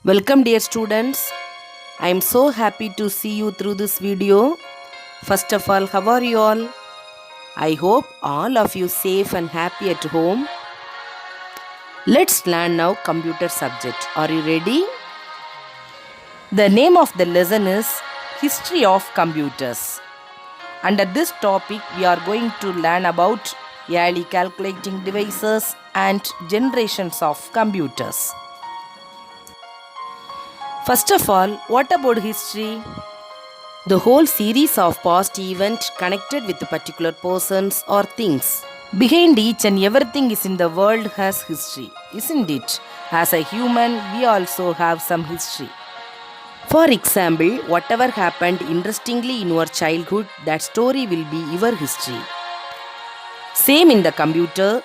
Welcome dear students. I am so happy to see you through this video. First of all, how are you all? I hope all of you safe and happy at home. Let's learn now computer subject. Are you ready? The name of the lesson is History of Computers. Under this topic, we are going to learn about early calculating devices and generations of computers. First of all, what about history? The whole series of past events connected with particular persons or things. Behind each and everything is in the world has history, isn't it? As a human, we also have some history. For example, whatever happened interestingly in your childhood, that story will be your history. Same in the computer.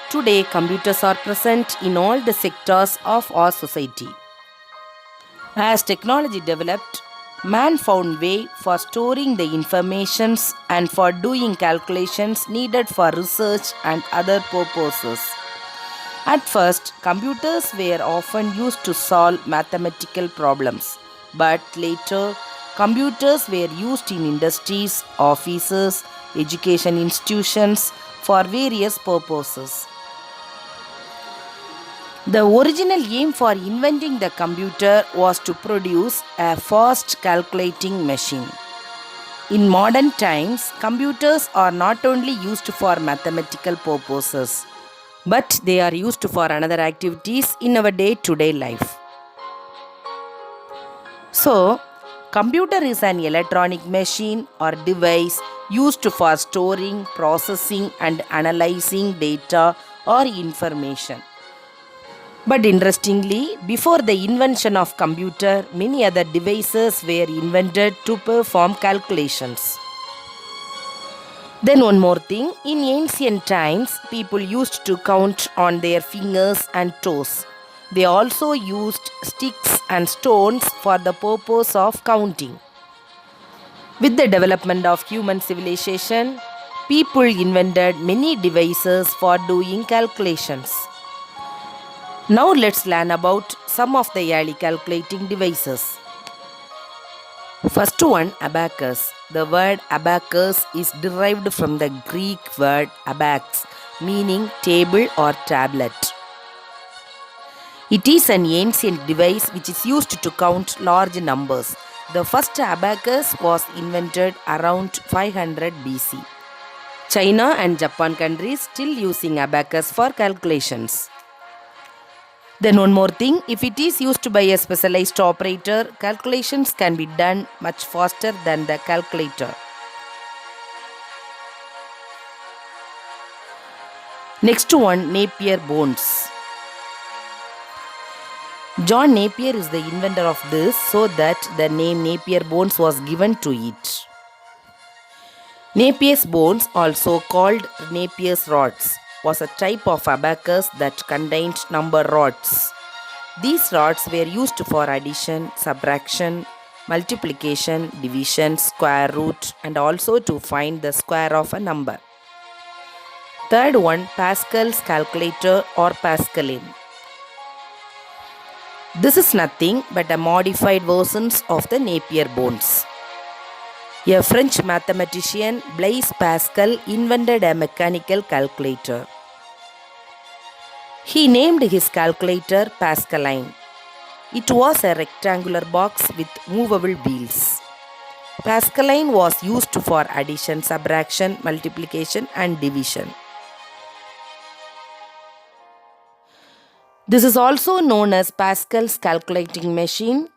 Today, computers are present in all the sectors of our society. As technology developed, man found way for storing the informations and for doing calculations needed for research and other purposes. At first, computers were often used to solve mathematical problems, but later, computers were used in industries, offices, education institutions for various purposes. The original aim for inventing the computer was to produce a fast calculating machine. In modern times, computers are not only used for mathematical purposes, but they are used for another activities in our day-to-day life. So, computer is an electronic machine or device used for storing, processing and analyzing data or information. But interestingly, before the invention of computer, many other devices were invented to perform calculations. Then one more thing, in ancient times, people used to count on their fingers and toes. They also used sticks and stones for the purpose of counting. With the development of human civilization, people invented many devices for doing calculations. Now let's learn about some of the early calculating devices. First one, abacus. The word abacus is derived from the Greek word abax, meaning table or tablet. It is an ancient device which is used to count large numbers. The first abacus was invented around 500 BC. China and Japan countries still using abacus for calculations. Then one more thing, if it is used by a specialized operator, calculations can be done much faster than the calculator. Next one, Napier bones. John Napier is the inventor of this, so that the name Napier bones was given to it. Napier's bones, also called Napier's rods, was a type of abacus that contained number rods. These rods were used for addition, subtraction, multiplication, division, square root, and also to find the square of a number. Third one, Pascal's calculator or Pascaline. This is nothing but a modified versions of the Napier bones. A French mathematician, Blaise Pascal, invented a mechanical calculator. He named his calculator Pascaline. It was a rectangular box with movable wheels. Pascaline was used for addition, subtraction, multiplication and division. This is also known as Pascal's calculating machine.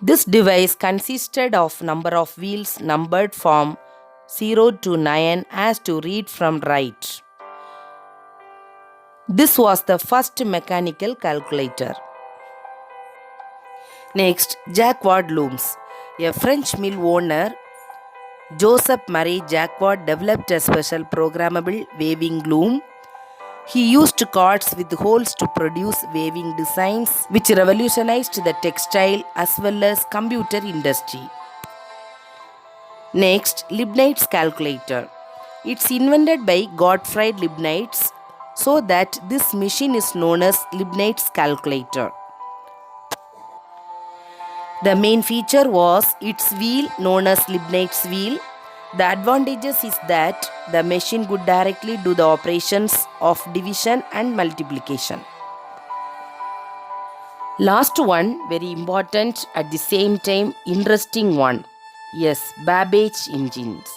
This device consisted of number of wheels numbered from 0 to 9 as to read from right. This was the first mechanical calculator. Next, Jacquard looms. A French mill owner, Joseph Marie Jacquard, developed a special programmable weaving loom. He used cards with holes to produce weaving designs, which revolutionized the textile as well as computer industry. Next, Leibniz's calculator. It's invented by Gottfried Leibniz, so that this machine is known as Leibniz's calculator. The main feature was its wheel known as Leibniz's wheel. The advantages is that the machine could directly do the operations of division and multiplication. Last one, very important at the same time interesting one. Yes, Babbage engines.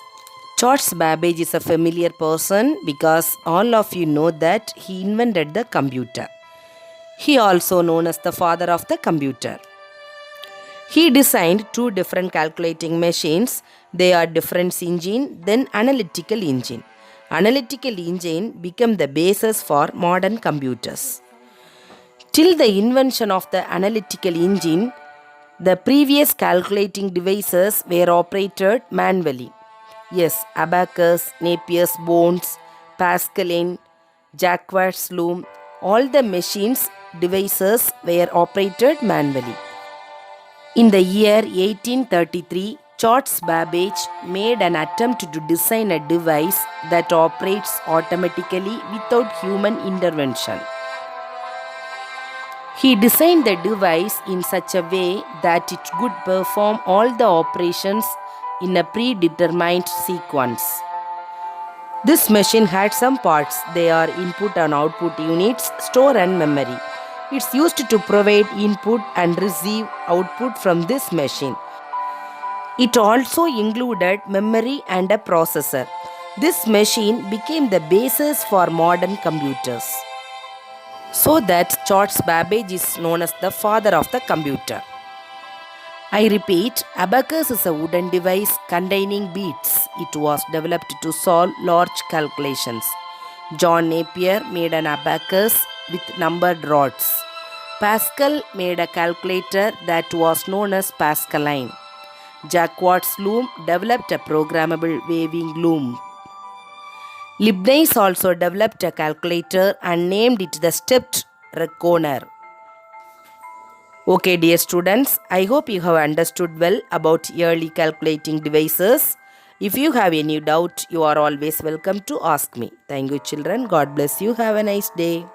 Charles Babbage is a familiar person because all of you know that he invented the computer. He also known as the father of the computer. He designed two different calculating machines. They are difference engine, then analytical engine. Analytical engine became the basis for modern computers. Till the invention of the analytical engine, the previous calculating devices were operated manually. Yes, abacus, Napier's bones, Pascaline, Jacquard's loom, all the machines devices were operated manually. In the year 1833, Charles Babbage made an attempt to design a device that operates automatically without human intervention. He designed the device in such a way that it could perform all the operations in a predetermined sequence. This machine had some parts. They are input and output units, store and memory. It's used to provide input and receive output from this machine. It also included memory and a processor. This machine became the basis for modern computers. So that Charles Babbage is known as the father of the computer. I repeat, abacus is a wooden device containing beads. It was developed to solve large calculations. John Napier made an abacus with numbered rods. Pascal made a calculator that was known as Pascaline. Jacquard's loom developed a programmable waving loom. Leibniz also developed a calculator and named it the stepped reckoner. Okay, dear students, I hope you have understood well about early calculating devices. If you have any doubt, you are always welcome to ask me. Thank you, children. God bless you. Have a nice day.